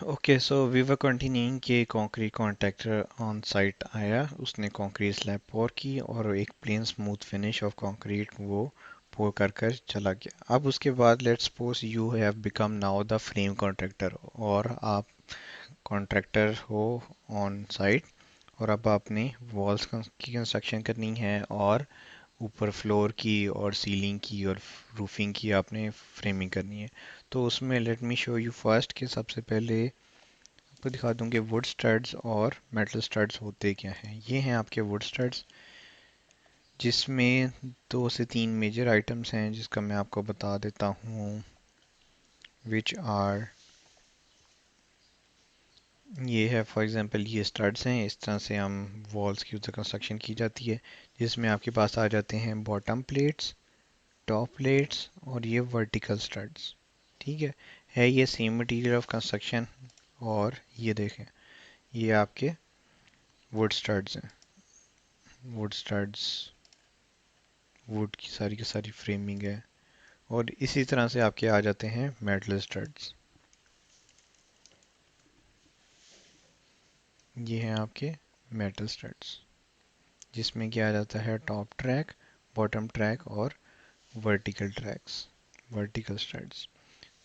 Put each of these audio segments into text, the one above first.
Okay so we were continuing कि concrete contractor on site आया, उसने कंक्रीट स्लैब पोर की और एक plain smooth finish of concrete वो पोर कर कर चला गया। अब उसके बाद let's suppose you have become now the frame contractor, और आप कॉन्ट्रैक्टर हो ऑन साइट, और अब आपने वॉल्स की कंस्ट्रक्शन करनी है और ऊपर फ्लोर की और सीलिंग की और रूफिंग की आपने फ्रेमिंग करनी है। तो उसमें let me show you first कि सबसे पहले आपको दिखा दूं कि वुड स्टड्स और मेटल स्टड्स होते क्या हैं। ये हैं आपके वुड स्टड्स, जिसमें दो से तीन मेजर आइटम्स हैं जिसका मैं आपको बता देता हूँ, विच आर, ये है फॉर एग्जांपल ये स्टड्स हैं। इस तरह से हम वॉल्स की कंस्ट्रक्शन की जाती है, जिसमें आपके पास आ जाते हैं बॉटम प्लेट्स, टॉप प्लेट्स और ये वर्टिकल स्टड्स। ठीक है ये सेम मटेरियल ऑफ कंस्ट्रक्शन। और ये देखें, ये आपके वुड स्टड्स हैं, वुड स्टड्स, वुड की सारी फ्रेमिंग है। और इसी तरह से आपके आ जाते हैं मेटल स्टड्स। ये हैं आपके मेटल स्टड्स, जिसमें क्या आ जाता है टॉप ट्रैक, बॉटम ट्रैक और वर्टिकल ट्रैक्स, वर्टिकल स्टड्स।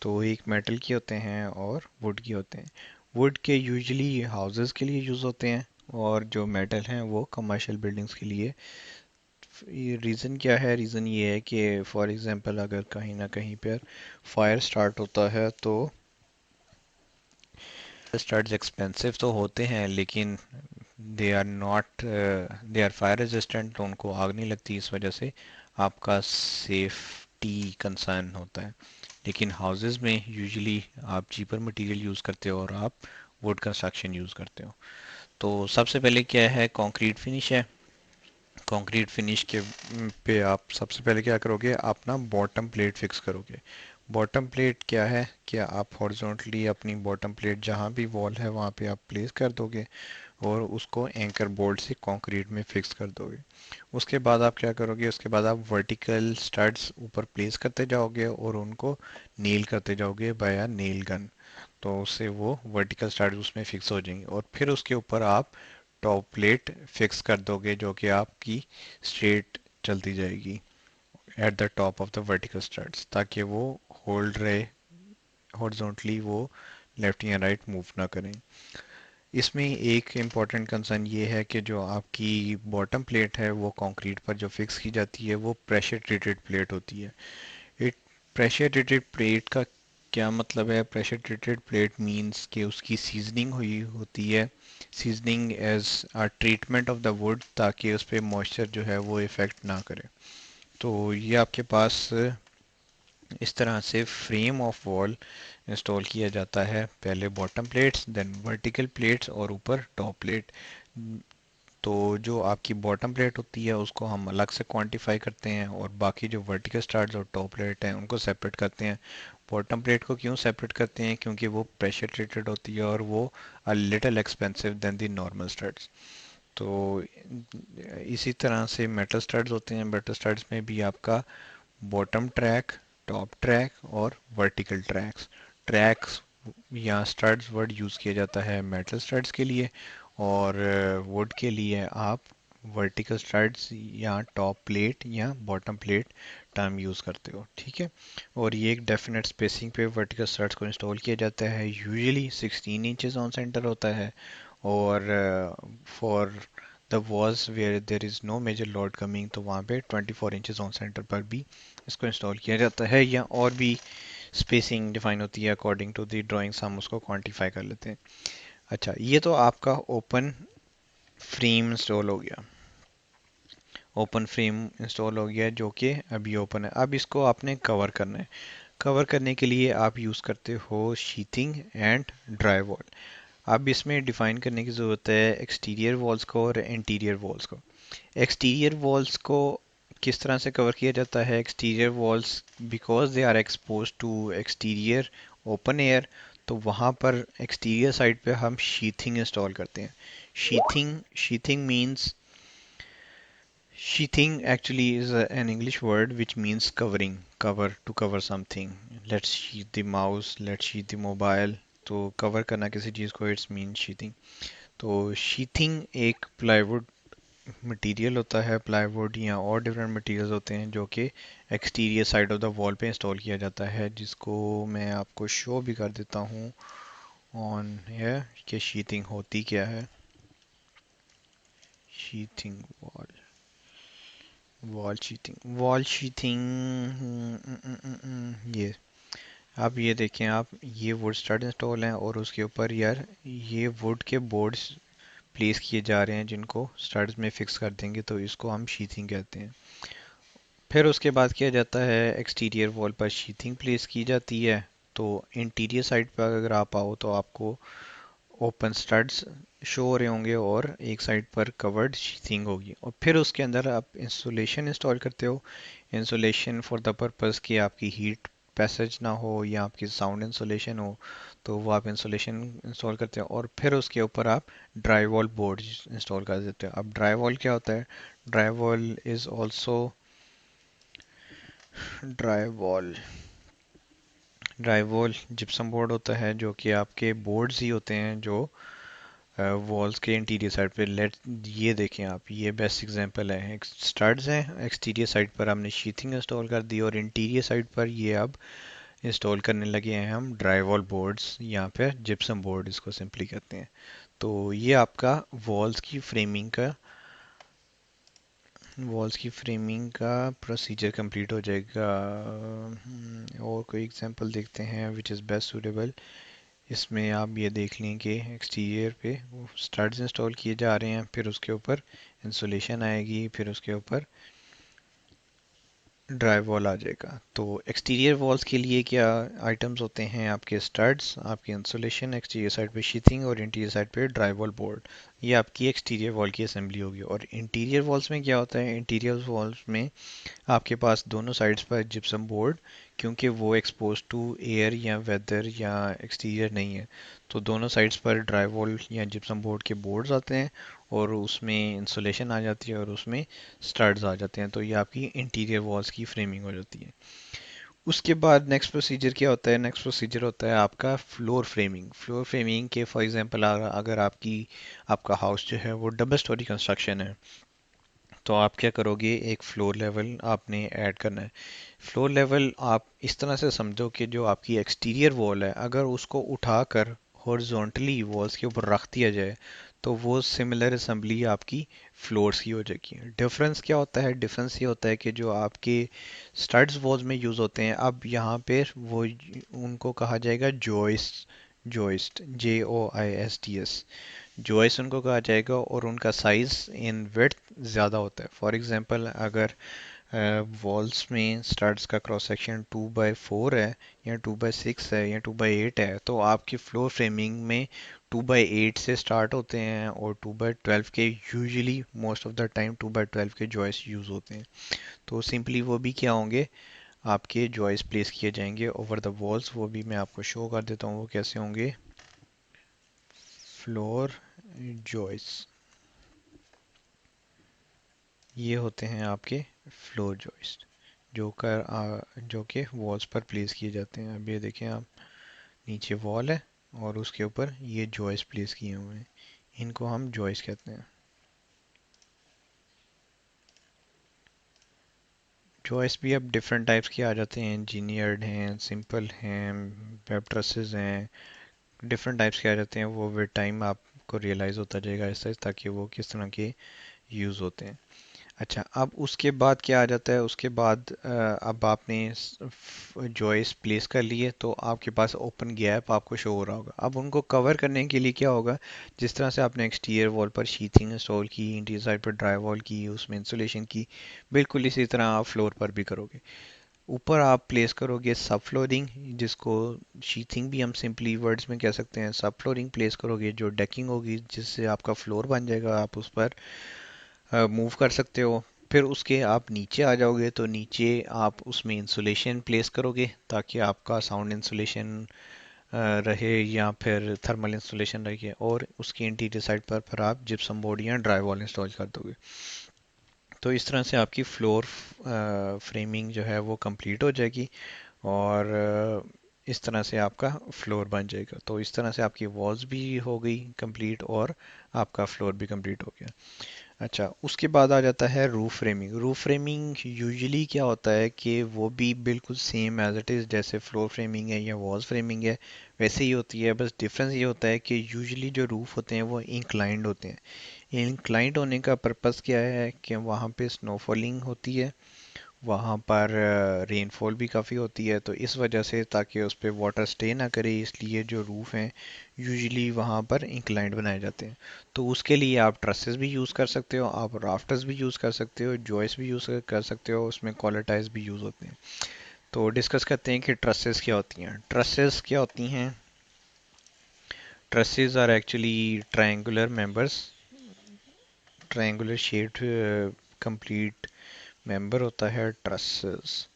तो एक मेटल के होते हैं और वुड के होते हैं। वुड के यूजुअली हाउसेस के लिए यूज़ होते हैं, और जो मेटल हैं वो कमर्शियल बिल्डिंग्स के लिए। रीज़न क्या है? रीज़न ये है कि फॉर एग्जांपल अगर कहीं ना कहीं पर फायर स्टार्ट होता है तो स्टड्स एक्सपेंसिव तो होते हैं, लेकिन they are not, they are fire resistant, तो उनको आग नहीं लगती। इस वजह से आपका सेफ्टी कंसर्न होता है। लेकिन हाउसेस में यूजुअली आप चीपर मटेरियल यूज़ करते हो और आप वुड कंस्ट्रक्शन यूज़ करते हो। तो सबसे पहले क्या है, कंक्रीट फिनिश है। कंक्रीट फिनिश के पे आप सबसे पहले क्या करोगे, आप ना बॉटम प्लेट फिक्स करोगे। बॉटम प्लेट क्या है, क्या आप हॉरिजॉन्टली अपनी बॉटम प्लेट जहाँ भी वॉल है वहाँ पे आप प्लेस कर दोगे और उसको एंकर बोल्ट से कंक्रीट में फिक्स कर दोगे। उसके बाद आप क्या करोगे, उसके बाद आप वर्टिकल स्टड्स ऊपर प्लेस करते जाओगे और उनको नील करते जाओगे बाय नेल गन। तो उससे वो वर्टिकल स्टड्स उसमें फिक्स हो जाएंगे, और फिर उसके ऊपर आप टॉप प्लेट फिक्स कर दोगे जो कि आपकी स्ट्रेट चलती जाएगी at the top of the vertical studs, ताकि वो होल्ड रहे हॉरिजॉन्टली, वो लेफ्ट या राइट मूव ना करें। इसमें एक इम्पॉर्टेंट कंसर्न ये है कि जो आपकी बॉटम प्लेट है वो कंक्रीट पर जो फिक्स की जाती है वो प्रेशर ट्रीटेड प्लेट होती है। एक प्रेशर ट्रीटेड प्लेट का क्या मतलब है? प्रेशर ट्रीटेड प्लेट मींस कि उसकी सीजनिंग हुई होती है, seasoning as a treatment of the wood, ताकि उस पर मॉइस्चर जो है वो इफ़ेक्ट ना करे। तो ये आपके पास इस तरह से फ्रेम ऑफ वॉल इंस्टॉल किया जाता है, पहले bottom plates, then vertical plates और ऊपर टॉप प्लेट। तो जो आपकी बॉटम प्लेट होती है उसको हम अलग से क्वांटिफाई करते हैं, और बाकी जो वर्टिकल स्टड्स और टॉप प्लेट हैं उनको सेपरेट करते हैं। बॉटम प्लेट को क्यों सेपरेट करते हैं? क्योंकि वो प्रेशर ट्रीटेड होती है और वो a little expensive than the normal studs. तो इसी तरह से मेटल स्टड्स होते हैं। मेटल स्टड्स में भी आपका बॉटम ट्रैक, टॉप ट्रैक और वर्टिकल ट्रैक्स, ट्रैक्स या स्टड्स वर्ड यूज़ किया जाता है मेटल स्टड्स के लिए, और वुड के लिए आप वर्टिकल स्टड्स या टॉप प्लेट या बॉटम प्लेट टर्म यूज़ करते हो। ठीक है, और ये एक डेफिनेट स्पेसिंग पे वर्टिकल स्टड्स को इंस्टॉल किया जाता है। यूजुअली 16 इंचेस ऑन सेंटर होता है, और for the walls where there is no major load coming, तो वहाँ पे 24 इंचेस ऑन सेंटर पर भी इसको इंस्टॉल किया जाता है, या और भी स्पेसिंग डिफाइन होती है अकॉर्डिंग टू दी ड्राइंग्स, हम उसको क्वांटिफाई कर लेते हैं। अच्छा, ये तो आपका ओपन फ्रेम इंस्टॉल हो गया, ओपन फ्रेम इंस्टॉल हो गया जो कि अभी ओपन है। अब इसको आपने कवर करना है। कवर करने के लिए आप यूज़ करते हो शीथिंग एंड ड्राई वॉल। अब इसमें डिफाइन करने की ज़रूरत है एक्सटीरियर वॉल्स को और इंटीरियर वॉल्स को। एक्सटीरियर वॉल्स को किस तरह से कवर किया जाता है? Exterior walls because they are expose to exterior open air, तो वहाँ पर एक्सटीरियर साइड पे हम शीथिंग इंस्टॉल करते हैं। Sheathing, sheathing means, sheathing actually is an English word which means covering, cover, to cover something. Let's sheath the mouse, let's sheath the mobile. तो cover करना किसी चीज़ को, इट्स मीन शीथिंग। तो sheathing एक plywood material होता है, plywood या और डिफरेंट मटेरियल्स होते हैं जो कि exterior side of the wall पे इंस्टॉल किया जाता है, जिसको मैं आपको शो भी कर देता हूँ ऑन है कि शीथिंग होती क्या है। Sheathing wall, wall sheathing, wall sheathing, ये आप ये देखें, आप ये वुड स्टड इंस्टॉल हैं और उसके ऊपर यार ये वुड के बोर्ड्स प्लेस किए जा रहे हैं जिनको स्टड्स में फिक्स कर देंगे, तो इसको हम शीथिंग कहते हैं। फिर उसके बाद किया जाता है, एक्सटीरियर वॉल पर शीथिंग प्लेस की जाती है। तो इंटीरियर साइड पर अगर आप आओ तो आपको ओपन स्टड्स शो हो रहे होंगे और एक साइड पर कवर्ड शीथिंग होगी, और फिर उसके अंदर आप इंसुलेशन इंस्टॉल करते हो। इंसुलेशन फॉर द पर्पस कि आपकी हीट पैसेज ना हो या आपकी साउंड इंसुलेशन हो, तो वो आप इंसुलेशन इंस्टॉल करते हो, और फिर उसके ऊपर आप ड्राई वॉल बोर्ड इंस्टॉल कर देते हो। अब ड्राई वॉल क्या होता है? Dry wall is also, dry wall, dry wall gypsum board होता है, जो कि आपके बोर्ड्स ही होते हैं जो वॉल्स के इंटीरियर साइड पे लेट, ये देखें आप, ये बेस्ट एग्जांपल है। स्टड्स हैं, एक्सटीरियर साइड पर हमने शीथिंग इंस्टॉल कर दी और इंटीरियर साइड पर ये अब इंस्टॉल करने लगे हैं हम ड्राई वॉल बोर्ड्स या फिर जिप्सम बोर्ड इसको सिंपली कहते हैं। तो ये आपका वॉल्स की फ्रेमिंग का, वॉल्स की फ्रेमिंग का प्रोसीजर कंप्लीट हो जाएगा। और कोई एग्जांपल देखते हैं विच इज़ बेस्ट सूटेबल। इसमें आप ये देख लें कि एक्सटीरियर पे स्टड्स इंस्टॉल किए जा रहे हैं, फिर उसके ऊपर इंसुलेशन आएगी, फिर उसके ऊपर ड्राई वॉल आ जाएगा। तो एक्सटीरियर वॉल्स के लिए क्या आइटम्स होते हैं? आपके स्टड्स, आपकी इंसुलेशन, एक्सटीरियर साइड पे शीथिंग और इंटीरियर साइड पे ड्राई वॉल बोर्ड। ये आपकी एक्सटीरियर वॉल की असेंबली होगी। और इंटीरियर वॉल्स में क्या होता है? इंटीरियर वॉल्स में आपके पास दोनों साइड्स पर जिप्सम बोर्ड, क्योंकि वो एक्सपोज टू एयर या वेदर या एक्सटीरियर नहीं है, तो दोनों साइड्स पर ड्राई वॉल या जिप्सम बोर्ड के बोर्ड्स आते हैं और उसमें इंसुलेशन आ जाती है और उसमें स्टड्स आ जाते हैं। तो ये आपकी इंटीरियर वॉल्स की फ्रेमिंग हो जाती है। उसके बाद नेक्स्ट प्रोसीजर क्या होता है? नेक्स्ट प्रोसीजर होता है आपका फ्लोर फ्रेमिंग। फ्लोर फ्रेमिंग के फॉर एग्जांपल अगर आपकी, आपका हाउस जो है वो डबल स्टोरी कंस्ट्रक्शन है, तो आप क्या करोगे? एक फ्लोर लेवल आपने ऐड करना है। फ्लोर लेवल आप इस तरह से समझो कि जो आपकी एक्सटीरियर वॉल है, अगर उसको उठाकर हॉरिजॉन्टली वॉल्स के ऊपर रख दिया जाए तो वो सिमिलर असेंबली आपकी फ्लोर्स की हो जाएगी। डिफरेंस क्या होता है? डिफरेंस ये होता है कि जो आपके स्टड्स वॉल्स में यूज़ होते हैं, अब यहाँ पे वो उनको कहा जाएगा जॉइस्ट, जॉइस्ट JOISTS, जॉइस उनको कहा जाएगा, और उनका साइज इन विड्थ ज़्यादा होता है। फॉर एग्जांपल अगर वॉल्स में स्टड्स का क्रॉस सेक्शन 2/4 है या 2/6 है या 2/8 है, तो आपकी फ्लोर फ्रेमिंग में 2/8 से स्टार्ट होते हैं और 2/12 के, usually most of the time 2/12 के जॉइस यूज़ होते हैं। तो सिंपली वो भी क्या होंगे? आपके जॉइस प्लेस किए जाएंगे ओवर द वॉल्स। वो भी मैं आपको शो कर देता हूँ वो कैसे होंगे। फ्लोर जॉइस, ये होते हैं आपके फ्लोर जॉइस्ट जो कि वॉल्स पर प्लेस किए जाते हैं। अब ये देखें आप, नीचे वॉल है और उसके ऊपर ये जॉइस्ट प्लेस किए हुए हैं, इनको हम जॉइस्ट कहते हैं। जॉइस्ट भी अब डिफरेंट टाइप्स के आ जाते हैं, इंजीनियर्ड हैं, सिंपल हैं, वेब ट्रसेस हैं, डिफरेंट टाइप्स के आ जाते हैं। वो विद टाइम आपको रियलाइज़ होता जाएगा ऐसा, ताकि वो किस तरह के यूज़ होते हैं। अच्छा, अब उसके बाद क्या आ जाता है? उसके बाद अब आपने जॉइस प्लेस कर लिए तो आपके पास ओपन गैप आपको शो हो रहा होगा। अब उनको कवर करने के लिए क्या होगा? जिस तरह से आपने एक्सटीरियर वॉल पर शीथिंग इंस्टॉल की, इंटीरियर साइड पर ड्राई वॉल की, उसमें इंसुलेशन की, बिल्कुल इसी तरह आप फ्लोर पर भी करोगे। ऊपर आप प्लेस करोगे सब फ्लोरिंग, जिसको शीथिंग भी हम सिंपली वर्ड्स में कह सकते हैं। सब फ्लोरिंग प्लेस करोगे जो डेकिंग होगी, जिससे आपका फ्लोर बन जाएगा, आप उस पर मूव कर सकते हो। फिर उसके आप नीचे आ जाओगे तो नीचे आप उसमें इंसुलेशन प्लेस करोगे ताकि आपका साउंड इंसुलेशन रहे या फिर थर्मल इंसुलेशन रहे, और उसके इंटीरियर साइड पर फिर आप जिप्सम बोर्ड या ड्राई वॉल इंस्टॉल कर दोगे। तो इस तरह से आपकी फ्लोर फ्रेमिंग जो है वो कंप्लीट हो जाएगी। और इस तरह से आपका फ्लोर बन जाएगा। तो इस तरह से आपकी वॉल्स भी हो गई कंप्लीट और आपका फ्लोर भी कंप्लीट हो गया। अच्छा, उसके बाद आ जाता है roof framing. Roof framing usually क्या होता है कि वो भी बिल्कुल सेम एज इट इज़ जैसे फ्लोर फ्रेमिंग है या वॉल्स फ्रेमिंग है वैसे ही होती है। बस डिफरेंस ये होता है कि यूजुअली जो रूफ होते हैं वो इंक्लाइंड होते हैं। इंक्लाइंड होने का पर्पस क्या है कि वहाँ पे स्नोफॉलिंग होती है, वहाँ पर रेनफॉल भी काफ़ी होती है, तो इस वजह से ताकि उस पर वाटर स्टे ना करे इसलिए जो रूफ़ हैं यूजुअली वहाँ पर इंक्लाइंड बनाए जाते हैं। तो उसके लिए आप ट्रसेस भी यूज़ कर सकते हो, आप राफ्टर्स भी यूज़ कर सकते हो, जॉइस भी यूज़ कर सकते हो, उसमें कॉलर टाइज भी यूज़ होते हैं। तो डिस्कस करते हैं कि ट्रसेस क्या होती हैं। ट्रसेस क्या होती हैं? Trusses are actually triangular members, triangular shaped complete member होता है ट्रसेस।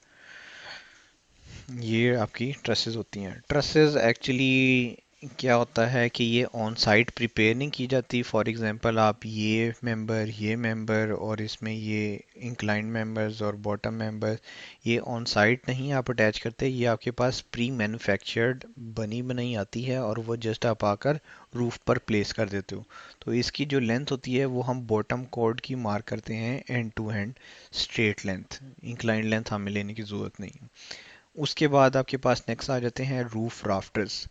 ये आपकी ट्रसेस होती हैं। ट्रसेस एक्चुअली क्या होता है कि ये ऑन साइट प्रिपेयर नहीं की जाती। फॉर एग्जांपल आप ये मेंबर और इसमें ये इंक्लाइंड मेंबर्स और बॉटम मेंबर्स ये ऑन साइट नहीं आप अटैच करते, ये आपके पास प्री मैन्युफैक्चर्ड बनी बनाई आती है और वो जस्ट आप आकर रूफ पर प्लेस कर देते हो। तो इसकी जो लेंथ होती है वो हम बॉटम कॉर्ड की मार्क करते हैं and to hand straight length, inclined length हमें लेने की ज़रूरत नहीं। उसके बाद आपके पास नेक्स्ट आ जाते हैं रूफ राफ्टर्स।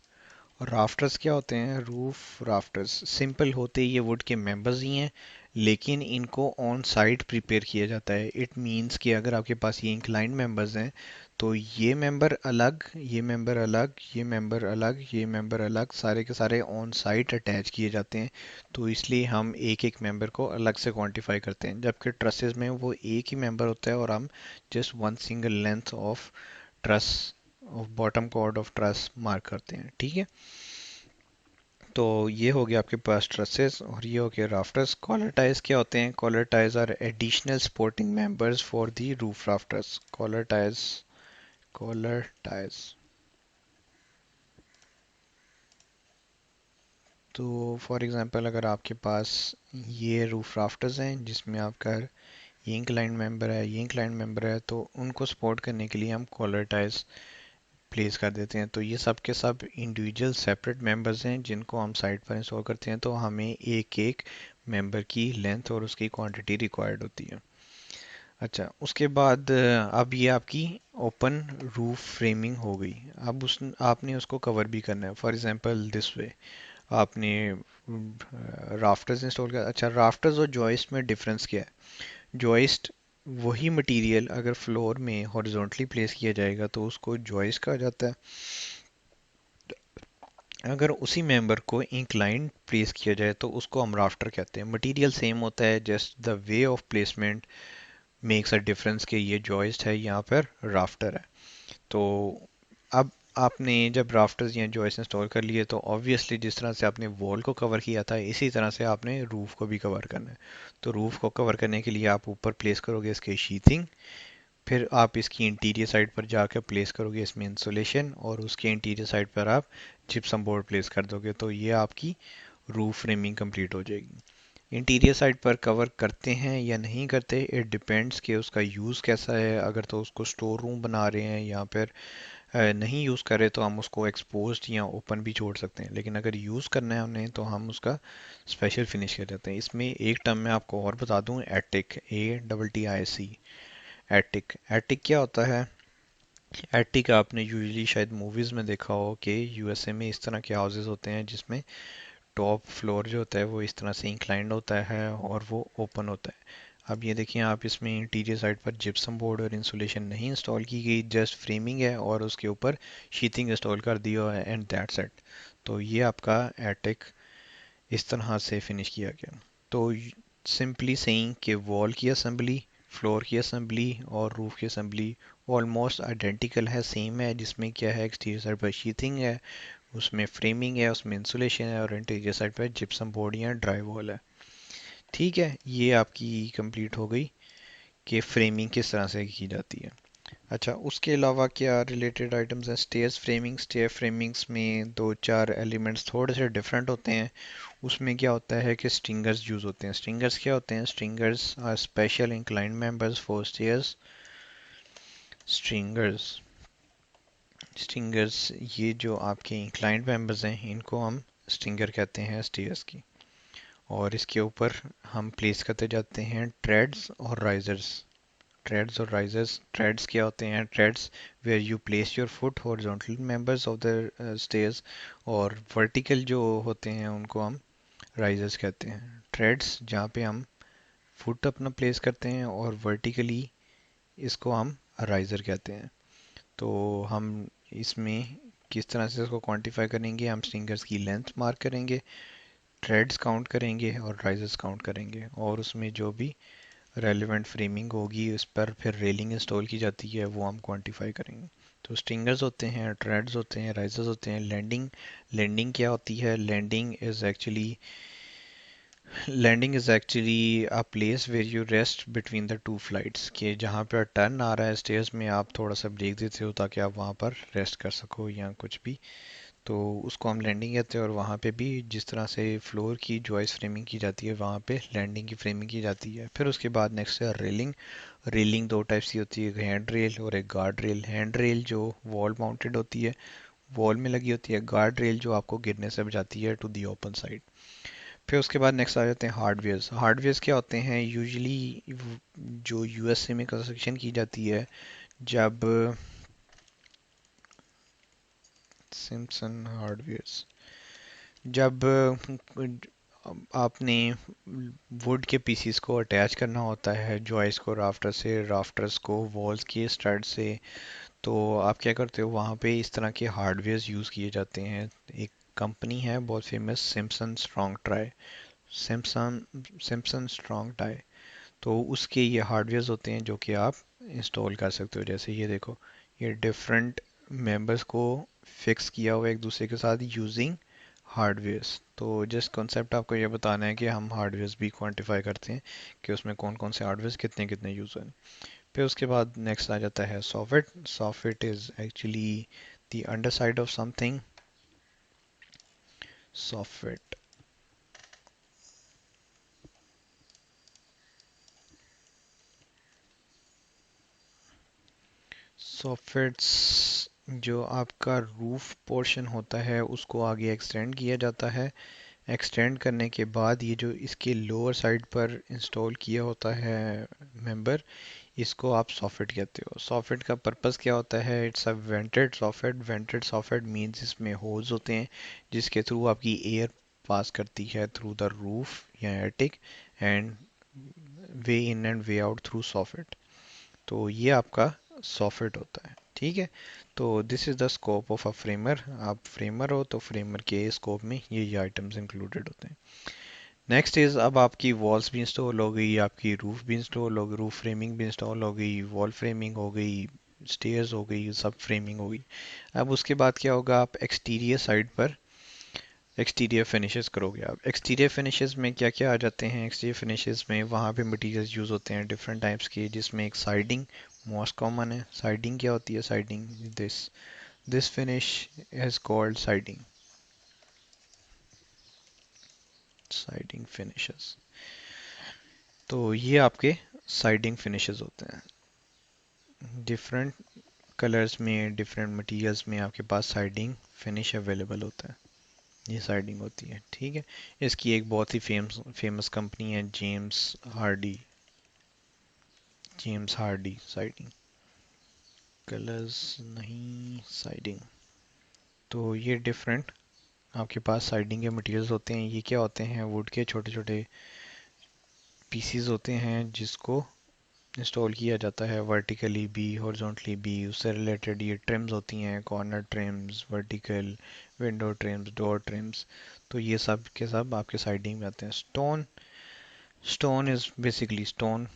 और राफ्टर्स क्या होते हैं? रूफ राफ्टर्स सिंपल होते ये वुड के मेंबर्स ही हैं, लेकिन इनको ऑन साइट प्रिपेयर किया जाता है। इट मींस कि अगर आपके पास ये इंक्लाइंड मेंबर्स हैं तो ये मेंबर अलग, ये मेंबर अलग, ये मेंबर अलग, ये मेंबर अलग, सारे के सारे ऑन साइट अटैच किए जाते हैं। तो इसलिए हम एक एक मेंबर को अलग से क्वांटिफाई करते हैं, जबकि ट्रसेस में वो एक ही मेंबर होता है और हम just one single length of truss of bottom chord of truss mark करते हैं। ठीक है, तो ये हो गया आपके पास ट्रसेस और ये हो गया राफ्टर्स। कॉलर टाइज क्या होते हैं? Collar ties are additional supporting members for the roof rafters. Collar ties तो फॉर एग्जांपल अगर आपके पास ये रूफ राफ्टर्स हैं जिसमें आपका ये इंक्लाइंड मेंबर है, ये इंक्लाइंड मेंबर है, तो उनको सपोर्ट करने के लिए हम कॉलर टाइज प्लेस कर देते हैं। तो ये सब के सब इंडिविजुअल सेपरेट मेंबर्स हैं जिनको हम साइट पर इंस्टॉल करते हैं, तो हमें एक एक मेंबर की लेंथ और उसकी क्वांटिटी रिक्वायर्ड होती है। अच्छा, उसके बाद अब ये आपकी ओपन रूफ फ्रेमिंग हो गई। अब उस आपने उसको कवर भी करना है। फॉर एग्जांपल दिस वे आपने राफ्टर्स इंस्टॉल किया। अच्छा, राफ्टर्स और जॉइस्ट में डिफरेंस क्या है? जॉइस्ट वही मटेरियल अगर फ्लोर में हॉरिजॉन्टली प्लेस किया जाएगा तो उसको जॉइस्ट कहा जाता है। अगर उसी मेंबर को इंक्लाइंड प्लेस किया जाए तो उसको हम राफ्टर कहते हैं। मटेरियल सेम होता है, just the way of placement makes a difference कि ये जॉइस्ट है यहाँ पर राफ्टर है। तो अब आपने जब राफ्टर्स या जॉइस्ट इंस्टॉल कर लिए तो ऑब्वियसली जिस तरह से आपने वॉल को कवर किया था इसी तरह से आपने रूफ को भी कवर करना है। तो रूफ को कवर करने के लिए आप ऊपर प्लेस करोगे इसके शीथिंग, फिर आप इसकी इंटीरियर साइड पर जाकर प्लेस करोगे इसमें इंसुलेशन और उसके इंटीरियर साइड पर आप जिप्सम बोर्ड प्लेस कर दोगे, तो ये आपकी रूफ फ्रेमिंग कंप्लीट हो जाएगी। इंटीरियर साइड पर कवर करते हैं या नहीं करते, इट डिपेंड्स कि उसका यूज़ कैसा है। अगर तो उसको स्टोर रूम बना रहे हैं या फिर नहीं यूज़ कर रहे तो हम उसको एक्सपोज्ड या ओपन भी छोड़ सकते हैं, लेकिन अगर यूज़ करना है हमने तो हम उसका स्पेशल फिनिश कर देते हैं। इसमें एक टर्म मैं आपको और बता दूं, एटिक, ATTIC। एटिक, एटिक क्या होता है? एटिक आपने यूजुअली शायद मूवीज़ में देखा हो कि यूएसए में इस तरह के हाउसेज होते हैं जिसमें टॉप फ्लोर जो होता है वो इस तरह से इंक्लाइंड होता है और वो ओपन होता है। अब ये देखिए, आप इसमें इंटीरियर साइड पर जिप्सम बोर्ड और इंसुलेशन नहीं इंस्टॉल की गई, जस्ट फ्रेमिंग है और उसके ऊपर शीथिंग इंस्टॉल कर दिया है एंड दैट्स इट। तो ये आपका एटिक इस तरह से फिनिश किया गया। तो सिंपली सेइंग कि वॉल की असेंबली, फ्लोर की असेंबली और रूफ की असेंबली ऑलमोस्ट आइडेंटिकल है, सेम है। जिसमें क्या है, एक्सटीरियर साइड पर शीथिंग है, उसमें फ्रेमिंग है, उसमें इंसुलेशन है और इंटीरियर साइड पर जिप्सम बोर्ड या ड्राई वॉल है। ठीक है, ये आपकी कंप्लीट हो गई कि फ्रेमिंग किस तरह से की जाती है। अच्छा, उसके अलावा क्या रिलेटेड आइटम्स हैं? Stairs framing. स्टेयर फ्रेमिंग्स में दो चार एलिमेंट्स थोड़े से डिफरेंट होते हैं। उसमें क्या होता है कि स्ट्रिंगर्स यूज़ होते हैं। स्ट्रिंगर्स क्या होते हैं? Stringers are special inclined members for stairs. Stringers stingers, ये जो आपके क्लाइंट मेंबर्स हैं इनको हम स्टिंगर कहते हैं स्टेयर्स की। और इसके ऊपर हम प्लेस करते जाते हैं ट्रेड्स और राइजर्स। ट्रेड्स और राइजर्स, ट्रेड्स क्या होते हैं? Treads where you place your foot horizontal members of the stairs, और वर्टिकल जो होते हैं उनको हम राइजर्स कहते हैं। ट्रेड्स जहाँ पे हम फुट अपना प्लेस करते हैं, और वर्टिकली इसको हम राइजर कहते हैं। तो हम इसमें किस तरह से इसको क्वांटिफाई करेंगे? हम स्टिंगर्स की लेंथ मार्क करेंगे, थ्रेड्स काउंट करेंगे और राइजर्स काउंट करेंगे, और उसमें जो भी रेलिवेंट फ्रेमिंग होगी उस पर फिर रेलिंग इंस्टॉल की जाती है वो हम क्वांटिफाई करेंगे। तो स्टिंगर्स होते हैं, थ्रेड्स होते हैं, राइजर्स होते हैं। लैंडिंग, लैंडिंग क्या होती है? Landing is actually a place where you rest between the two flights, कि जहाँ पर टर्न आ रहा है स्टेयर्स में आप थोड़ा सा ब्रेक देते हो ताकि आप वहाँ पर रेस्ट कर सको या कुछ भी। तो उसको हम लैंडिंग कहते हैं। और वहाँ पे भी जिस तरह से फ्लोर की जॉइस फ्रेमिंग की जाती है वहाँ पे लैंडिंग की फ्रेमिंग की जाती है। फिर उसके बाद नेक्स्ट है रेलिंग। रेलिंग दो टाइप्स की होती है, एक हैंड रेल और एक गार्ड रेल। हैंड रेल जो वॉल माउंटेड होती है, वॉल में लगी होती है। गार्ड रेल जो आपको गिरने से बचाती है टू दी ओपन साइड। फिर उसके बाद नेक्स्ट आ जाते हैं हार्डवेयर्स। हार्डवेयर्स क्या होते हैं? यूजुअली जो यूएसए में कंस्ट्रक्शन की जाती है, जब सिम्पसन हार्डवेयर्स, जब आपने वुड के पीसीस को अटैच करना होता है जॉइस को राफ्टर से, राफ्टर्स को वॉल्स के स्टड से, तो आप क्या करते हो? वहाँ पे इस तरह के हार्डवेयर्स यूज़ किए जाते हैं। एक कंपनी है बहुत famous, Simpson strong try, Simpson Simpson strong tie. तो उसके ये हार्डवेयर्स होते हैं जो कि आप इंस्टॉल कर सकते हो। जैसे ये देखो, ये डिफरेंट मेंबर्स को फिक्स किया हुआ है एक दूसरे के साथ यूजिंग हार्डवेयर्स। तो जस्ट कॉन्सेप्ट आपको ये बताना है कि हम हार्डवेयर्स भी क्वांटिफाई करते हैं कि उसमें कौन कौन से हार्डवेयर्स कितने कितने यूज हैं। फिर उसके बाद नेक्स्ट आ जाता है soffit. Soffit is actually the underside of something. Soffit, soffits जो आपका रूफ पोर्शन होता है उसको आगे एक्सटेंड किया जाता है। एक्सटेंड करने के बाद ये जो इसके लोअर साइड पर इंस्टॉल किया होता है मेंबर, इसको आप सॉफिट कहते हो। सॉफिट का पर्पस क्या होता है? It's a vented soffit. Vented soffit means इसमें होल्स होते हैं जिसके थ्रू आपकी एयर पास करती है थ्रू द रूफ या attic, and way in and way out through soffit. तो ये आपका सॉफिट होता है, ठीक है। तो this is the scope of a framer. आप फ्रेमर हो तो फ्रेमर के स्कोप में ये आइटम्स इंक्लूडेड होते हैं। नेक्स्ट इज, अब आपकी वॉल्स भी इंस्टॉल हो गई, आपकी रूफ भी इंस्टॉल हो गई, रूफ फ्रेमिंग भी इंस्टॉल हो गई, वॉल फ्रेमिंग हो गई, स्टेयर्स हो गई, सब फ्रेमिंग हो गई। अब उसके बाद क्या होगा? आप एक्सटीरियर साइड पर एक्सटीरियर फिनिशेस करोगे। आप एक्सटीरियर फिनिशेस में क्या क्या आ जाते हैं? एक्सटीरियर फिनिशेस में वहाँ पे मटेरियल्स यूज़ होते हैं डिफरेंट टाइप्स के, जिसमें एक साइडिंग मोस्ट कॉमन है। साइडिंग क्या होती है? Siding, this this finish is called siding. Siding finishes, तो ये आपके साइडिंग फिनिशेस होते हैं। डिफरेंट कलर्स में, डिफरेंट मटेरियल्स में आपके पास साइडिंग फिनिश अवेलेबल होता है। ये साइडिंग होती है, ठीक है। इसकी एक बहुत ही फेमस फेमस कंपनी है, James Hardy. James Hardy siding, colours नहीं, साइडिंग। तो ये डिफरेंट आपके पास साइडिंग के मटेरियल्स होते हैं। ये क्या होते हैं? वुड के छोटे छोटे पीसीज होते हैं जिसको इंस्टॉल किया जाता है वर्टिकली भी हॉरिजॉन्टली भी। उससे रिलेटेड ये ट्रिम्स होती हैं, corner TRIMS, vertical window TRIMS, door TRIMS. तो ये सब के सब आपके साइडिंग में आते हैं। Stone, stone is basically stone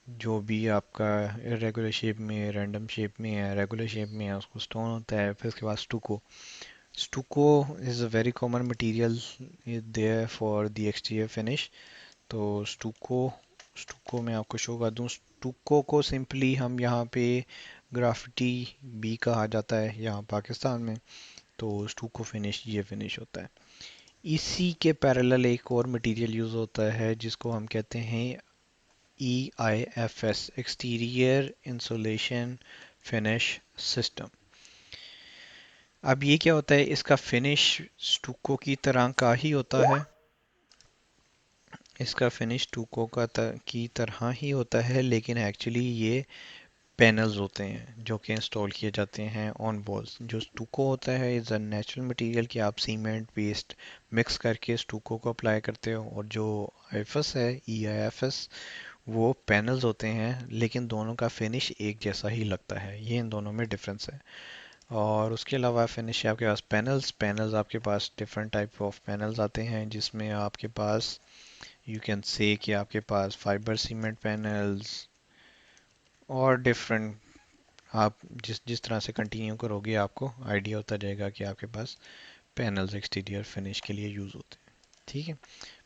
जो भी आपका इरेगुलर शेप में, रैंडम शेप में है, रेगुलर शेप में है, उसको स्टोन होता है। फिर उसके बाद stucco. Stucco is a very common material there for the exterior finish. तो स्टूको, स्टूको मैं आपको शो कर दूँ। स्टूको को सिंपली हम यहाँ पे ग्राफिटी भी कहा जाता है यहाँ पाकिस्तान में। तो स्टूको फिनिश ये फिनिश होता है। इसी के पैरेलल एक और मटेरियल यूज़ होता है जिसको हम कहते हैं EIFS, exterior insulation finish system. अब ये क्या होता है, इसका फिनिश स्टूको की तरह का ही होता है। इसका फिनिश स्टूको की तरह ही होता है, लेकिन एक्चुअली ये पैनल्स होते हैं जो कि इंस्टॉल किए जाते हैं ऑन वॉल्स। जो स्टूको होता है इज़ अ नेचुरल मटेरियल कि आप सीमेंट पेस्ट मिक्स करके स्टूको को अप्लाई करते हो, और जो आईएफएस है, ईआईएफएस, वो पैनल्स होते हैं, लेकिन दोनों का फिनिश एक जैसा ही लगता है। ये इन दोनों में डिफरेंस है। और उसके अलावा फिनिश है आपके पास पैनल्स। पैनल्स आपके पास डिफरेंट टाइप ऑफ पैनल्स आते हैं, जिसमें आपके पास यू कैन से कि आपके पास फाइबर सीमेंट पैनल्स और डिफरेंट, आप जिस जिस तरह से कंटिन्यू करोगे आपको आइडिया होता जाएगा कि आपके पास पैनल्स एक्सटीरियर फिनिश के लिए यूज़ होते हैं। ठीक है।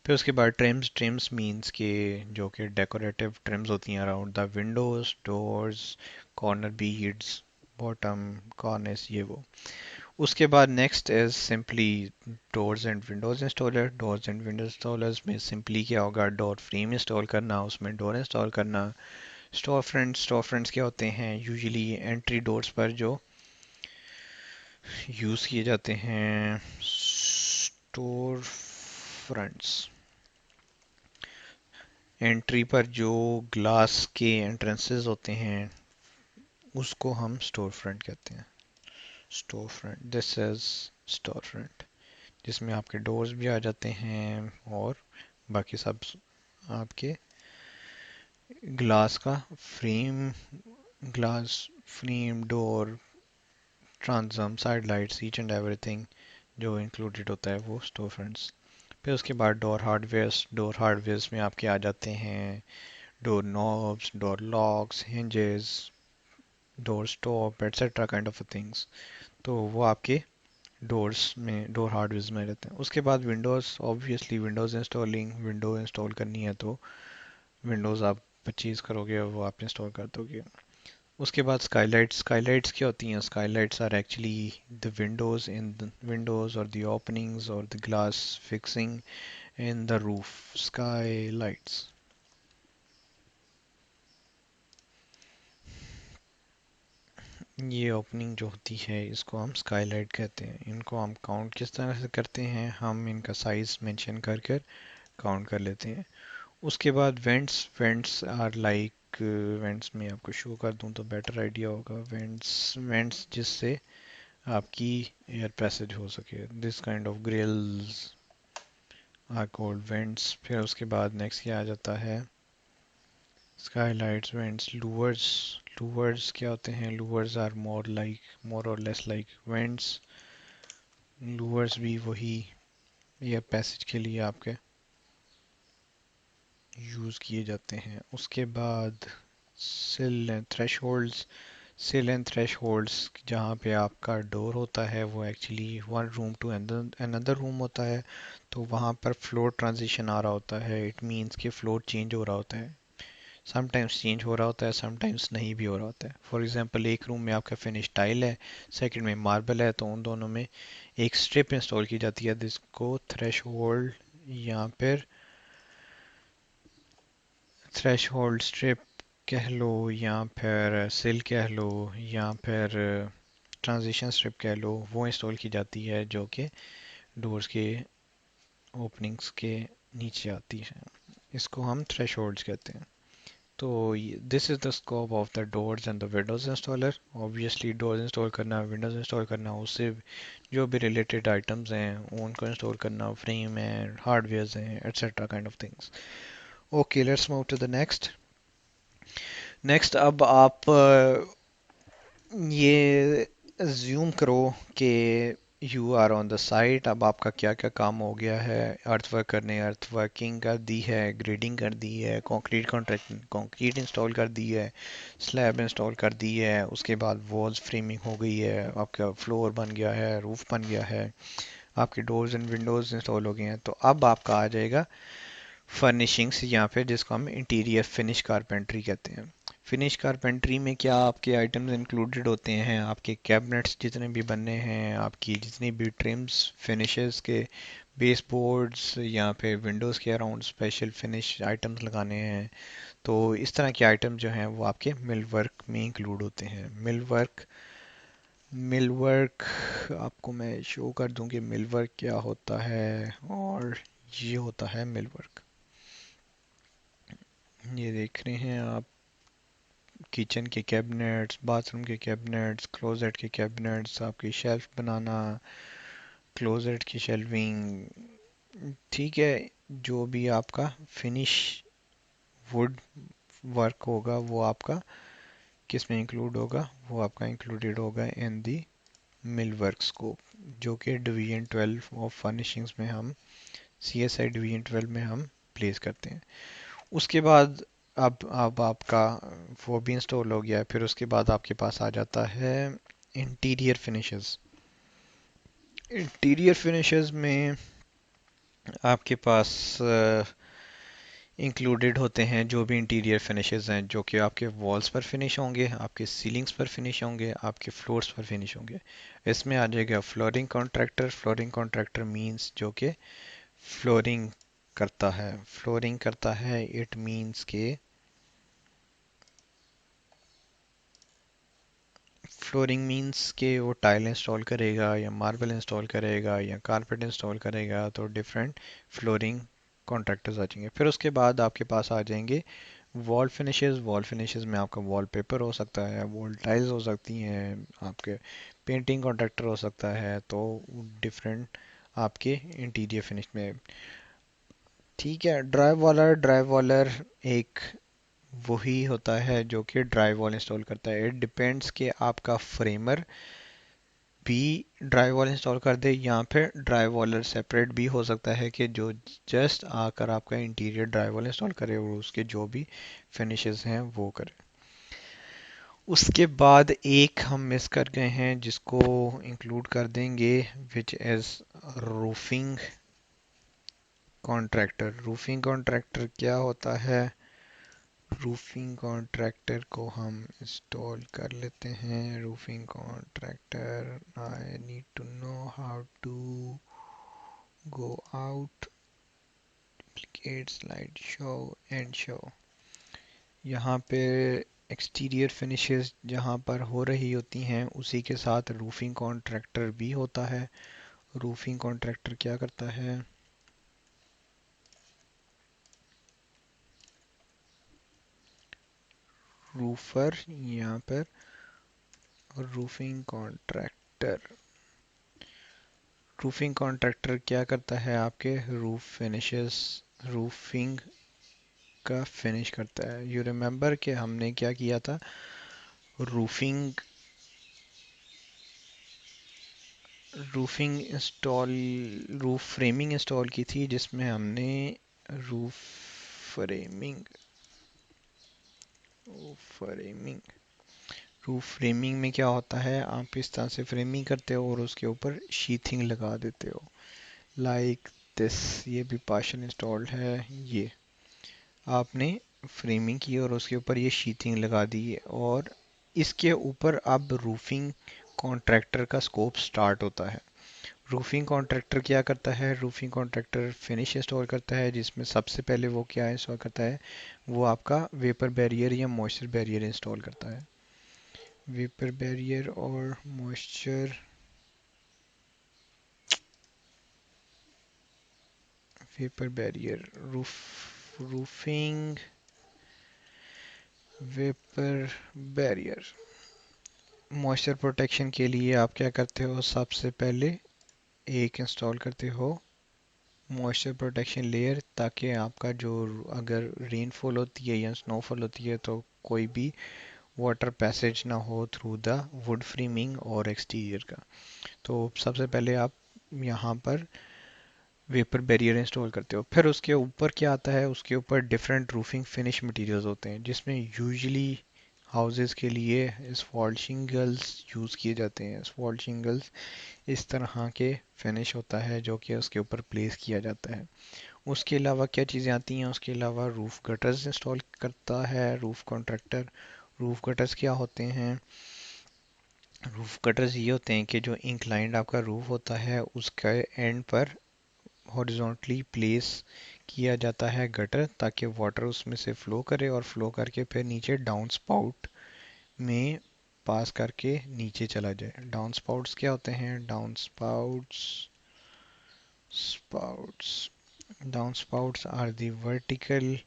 फिर उसके बाद ट्रिम्स। ट्रिम्स मींस के जो कि डेकोरेटिव ट्रिम्स होती हैं around the Windows, doors, corner beads, bottom कॉर्निस, ये वो। उसके बाद next is simply doors and Windows installer. Doors and Windows installers में सिंपली क्या होगा, डोर फ्रेम इंस्टॉल करना, उसमें डोर इंस्टॉल करना। स्टोर फ्रंट्स क्या होते हैं, यूजुअली एंट्री डोर्स पर जो यूज़ किए जाते हैं। स्टोर फ्रंट्स, एंट्री पर जो ग्लास के एंट्रेंसेस होते हैं उसको हम स्टोर फ्रंट कहते हैं। Store front, this is store front, जिसमें आपके डोर्स भी आ जाते हैं और बाकी सब आपके ग्लास का frame, glass frame, door, transom, side lights, each and everything जो इंक्लूडेड होता है वो स्टोर फ्रंट्स। फिर उसके बाद डोर हार्डवेयर्स। डोर हार्डवेयर्स में आपके आ जाते हैं door knobs, door locks, hinges, door stop, etcetera kind of things. तो वो आपके डोर्स में, डोर हार्डवेयर में रहते हैं। उसके बाद Windows, obviously Windows installing, window install करनी है तो विंडोज़ आप परचेज़ करोगे और वो आप इंस्टॉल कर दोगे। उसके बाद स्काईलाइट्स। स्काईलाइट्स क्या होती हैं, skylights are actually the windows in the windows और द ओपनिंग्स और the glass fixing in the roof. Skylights, ये ओपनिंग जो होती है इसको हम स्काईलाइट कहते हैं। इनको हम काउंट किस तरह से करते हैं, हम इनका साइज मेंशन कर कर काउंट कर लेते हैं। उसके बाद vents. Vents are like, vents में आपको शो कर दूं तो बेटर आइडिया होगा। वेंट्स, वेंट्स जिससे आपकी एयर पैसेज हो सके, this kind of grills are called vents. फिर उसके बाद नेक्स्ट क्या आ जाता है, स्काईलाइट्स, वेंट्स, लूवर्स। लूवर्स क्या होते हैं, लूवर्स आर मोर और लेस लाइक वेंट्स। लूवर्स भी वही एयर पैसेज के लिए आपके यूज़ किए जाते हैं। उसके बाद sill and thresholds. Sill and thresholds जहाँ पे आपका डोर होता है वो actually one room to another room होता है, तो वहाँ पर फ्लोर ट्रांजिशन आ रहा होता है। इट मीन्स कि फ्लोर चेंज हो रहा होता है। समटाइम्स चेंज हो रहा होता है, समटाइम्स नहीं भी हो रहा होता है। फॉर एग्जांपल एक रूम में आपका फिनिश टाइल है, सेकंड में मार्बल है, तो उन दोनों में एक स्ट्रिप इंस्टॉल की जाती है जिसको थ्रेशोल्ड या फिर थ्रेशोल्ड स्ट्रिप कह लो, या फिर सिल कह लो, या फिर ट्रांजिशन स्ट्रिप कह लो, वो इंस्टॉल की जाती है जो कि डोर्स के ओपनिंग्स के नीचे आती है। इसको हम थ्रेशोल्ड्स कहते हैं। तो this is the scope of the doors and the Windows installer. Obviously doors install करना, विंडोज़ इंस्टॉल करना, उससे जो भी रिलेटेड आइटम्स हैं उनको इंस्टॉल करना, फ्रेम है, हार्डवेयर्स हैं, etcetera kind of things. Okay, let's move to the next. Next, अब आप ये ज्यूम करो कि you are on the site. अब आपका क्या क्या काम हो गया है, अर्थवर्क करने, अर्थवर्किंग कर दी है, ग्रेडिंग कर दी है, कंक्रीट इंस्टॉल कर दी है, स्लैब इंस्टॉल कर दी है, उसके बाद वॉल्स फ्रेमिंग हो गई है, आपका फ्लोर बन गया है, रूफ बन गया है, आपके डोर्स एंड विंडोज़ इंस्टॉल हो गए हैं। तो अब आपका आ जाएगा फर्निशिंग्स, या फिर जिसको हम इंटीरियर फिनिश कारपेंट्री कहते हैं। फिनिश कारपेंट्री में क्या आपके आइटम्स इंक्लूडेड होते हैं, आपके कैबिनेट्स जितने भी बनने हैं, आपकी जितनी भी ट्रिम्स, फिनिशेस के बेस बोर्ड्स, या फिर विंडोज़ के अराउंड स्पेशल फिनिश आइटम्स लगाने हैं, तो इस तरह के आइटम जो हैं वो आपके मिल वर्क में इंक्लूड होते हैं। मिल वर्क मिलवर्क आपको मैं शो कर दूं कि मिलवर्क क्या होता है। और ये होता है मिलवर्क। ये देख रहे हैं आप, किचन के कैबिनेट्स, बाथरूम के कैबिनेट्स, क्लोजेट के कैबिनेट्स, आपकी शेल्फ बनाना, क्लोजेट की शेल्विंग। ठीक है, जो भी आपका फिनिश वुड वर्क होगा वो आपका किस में इंक्लूड होगा, वो आपका इंक्लूडेड होगा इन दी मिल वर्क स्कोप, जो कि डिवीजन 12 ऑफ फर्निशिंग्स में हम सीएसआई डिवीजन 12 में हम प्लेस करते हैं। उसके बाद अब आपका वो भी इंस्टॉल हो गया, फिर उसके बाद आपके पास आ जाता है इंटीरियर फिनिशेस। इंटीरियर फिनिशेस में आपके पास इंक्लूडेड होते हैं जो भी इंटीरियर फिनिशेस हैं, जो कि आपके वॉल्स पर फिनिश होंगे, आपके सीलिंग्स पर फिनिश होंगे, आपके फ्लोर्स पर फिनिश होंगे। इसमें आ जाएगा flooring contractor. Flooring contractor means जो कि फ्लोरिंग करता है। फ्लोरिंग करता है इट मींस के फ्लोरिंग मींस के वो टाइल इंस्टॉल करेगा या मार्बल इंस्टॉल करेगा या कारपेट इंस्टॉल करेगा, तो डिफरेंट फ्लोरिंग कॉन्ट्रैक्टर्स आ जाएंगे। फिर उसके बाद आपके पास आ जाएंगे वॉल फिनिशेस। वॉल फिनिशेस में आपका वॉल पेपर हो सकता है, वॉल टाइल्स हो सकती हैं, आपके पेंटिंग कॉन्ट्रैक्टर हो सकता है, तो डिफरेंट आपके इंटीरियर फिनिश में। ठीक है, ड्राई वॉलर। ड्राई वॉलर एक वही होता है जो कि ड्राई वॉल इंस्टॉल करता है। इट डिपेंड्स कि आपका फ्रेमर भी ड्राई वॉल इंस्टॉल कर दे, या फिर ड्राई वॉलर सेपरेट भी हो सकता है कि जो जस्ट आकर आपका इंटीरियर ड्राई वॉल इंस्टॉल करे और उसके जो भी फिनिशेस हैं वो करे। उसके बाद एक हम मिस कर गए हैं जिसको इंक्लूड कर देंगे, which is roofing contractor. Roofing contractor क्या होता है? रूफिंग कॉन्ट्रैक्टर को हम इंस्टॉल कर लेते हैं। Roofing contractor, I need to know how to go out, duplicate slide show and show. यहाँ पे एक्सटीरियर फिनिशेस जहाँ पर हो रही होती हैं उसी के साथ रूफिंग कॉन्ट्रैक्टर भी होता है। रूफिंग कॉन्ट्रैक्टर क्या करता है? रूफर यहाँ पर रूफिंग कॉन्ट्रैक्टर। रूफिंग कॉन्ट्रैक्टर क्या करता है? आपके रूफ फिनिशेस, रूफिंग का फिनिश करता है। यू रिमेम्बर कि हमने क्या किया था? Roofing roofing install roof framing install की थी, जिसमें हमने roof framing framing roof framing में क्या होता है, आप इस तरह से फ्रेमिंग करते हो और उसके ऊपर शीथिंग लगा देते हो, लाइक दिस। ये भी पार्शल इंस्टॉल्ड है। ये आपने फ्रेमिंग की और उसके ऊपर ये शीथिंग लगा दी, और इसके ऊपर अब रूफिंग कॉन्ट्रैक्टर का स्कोप स्टार्ट होता है। रूफिंग कॉन्ट्रैक्टर क्या करता है? रूफिंग कॉन्ट्रैक्टर फिनिश इंस्टॉल करता है, जिसमें सबसे पहले वो क्या इंस्टॉल करता है? वो आपका वेपर बैरियर या मॉइस्चर बैरियर इंस्टॉल करता है। वेपर बैरियर और moisture, vapour barrier, roofing vapour barrier. Moisture protection के लिए आप क्या करते हो? सबसे पहले एक इंस्टॉल करते हो मॉइस्चर प्रोटेक्शन लेयर, ताकि आपका जो अगर रेनफॉल होती है या स्नोफॉल होती है तो कोई भी वाटर पैसेज ना हो थ्रू द वुड फ्रेमिंग और एक्सटीरियर का। तो सबसे पहले आप यहाँ पर वेपर बैरियर इंस्टॉल करते हो। फिर उसके ऊपर क्या आता है? उसके ऊपर डिफरेंट रूफिंग फिनिश मटेरियल्स होते हैं, जिसमें यूजुअली हाउसेस के लिए एस्फॉल्ट शिंगल्स यूज़ किए जाते हैं। एस्फॉल्ट शिंगल्स इस तरह के फिनिश होता है जो कि उसके ऊपर प्लेस किया जाता है। उसके अलावा क्या चीज़ें आती हैं? उसके अलावा रूफ गटर्स इंस्टॉल करता है रूफ कॉन्ट्रैक्टर। रूफ गटर्स क्या होते हैं? रूफ कटर्स ये होते हैं कि जो इंक्लाइंड आपका रूफ होता है उसके एंड पर हॉरिजॉन्टली प्लेस किया जाता है गटर, ताकि वाटर उसमें से फ्लो करे और फ्लो करके फिर नीचे डाउन स्पाउट में पास करके नीचे चला जाए। डाउन स्पाउट्स क्या होते हैं? Spouts down spouts are the vertical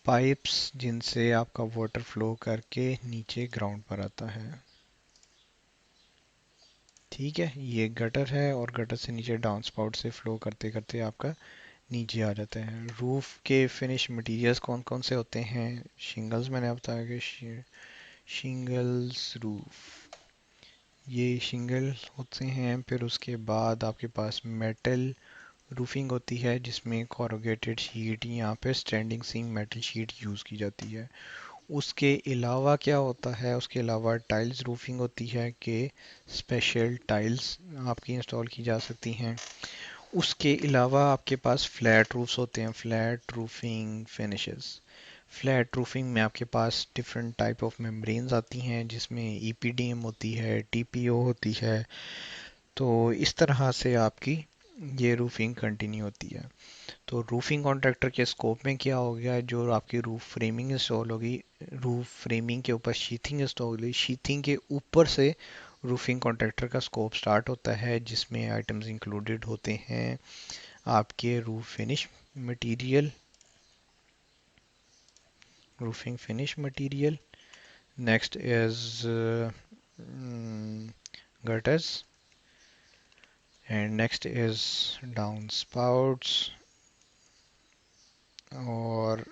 pipes जिनसे आपका वाटर फ्लो करके नीचे ग्राउंड पर आता है। ठीक है, ये गटर है और गटर से नीचे डाउन स्पाउट से फ्लो करते करते आपका नीचे आ जाते हैं। रूफ के फिनिश मटेरियल्स कौन कौन से होते हैं? शिंगल्स, मैंने बताया कि शिंगल्स रूफ, ये शिंगल होते हैं। फिर उसके बाद आपके पास मेटल रूफिंग होती है जिसमें कोरुगेटेड शीट या फिर स्टैंडिंग सीम मेटल शीट यूज़ की जाती है। उसके अलावा क्या होता है? उसके अलावा टाइल्स रूफिंग होती है कि स्पेशल टाइल्स आपकी इंस्टॉल की जा सकती हैं। उसके अलावा आपके पास फ्लैट रूफ्स होते हैं, flat roofing finishes. Flat roofing में आपके पास डिफरेंट टाइप ऑफ मेम्ब्रेन्स आती हैं जिसमें ईपीडीएम होती है, टीपीओ होती है। तो इस तरह से आपकी ये रूफिंग कंटिन्यू होती है। तो रूफिंग कॉन्ट्रैक्टर के स्कोप में क्या हो गया? जो आपकी रूफ फ्रेमिंग इंस्टॉल होगी, रूफ फ्रेमिंग के ऊपर शीथिंग इंस्टॉल होगी, शीथिंग के ऊपर से रूफिंग कॉन्ट्रैक्टर का स्कोप स्टार्ट होता है जिसमें आइटम्स इंक्लूडेड होते हैं आपके material roofing finish material. Next is gutters, and next is downspouts और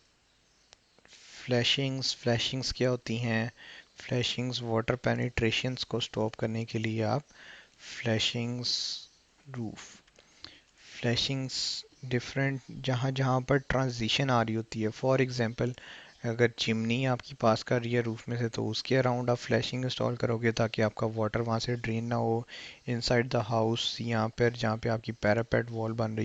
फ्लैशिंग्स क्या होती हैं? फ्लैशिंग्स वाटर पेनिट्रेशंस को स्टॉप करने के लिए आप फ्लैशिंग्स रूफ फ्लैशिंग्स डिफरेंट जहाँ जहाँ पर ट्रांजिशन आ रही होती है। फॉर एग्जांपल, अगर चिमनी आपकी पास कर रही है रूफ में से तो उसके अराउंड आप फ्लैशिंग इंस्टॉल करोगे ताकि आपका वाटर वहाँ से ड्रेन ना हो इनसाइड द हाउस, या फिर जहाँ पे आपकी पैरापेट वॉल बन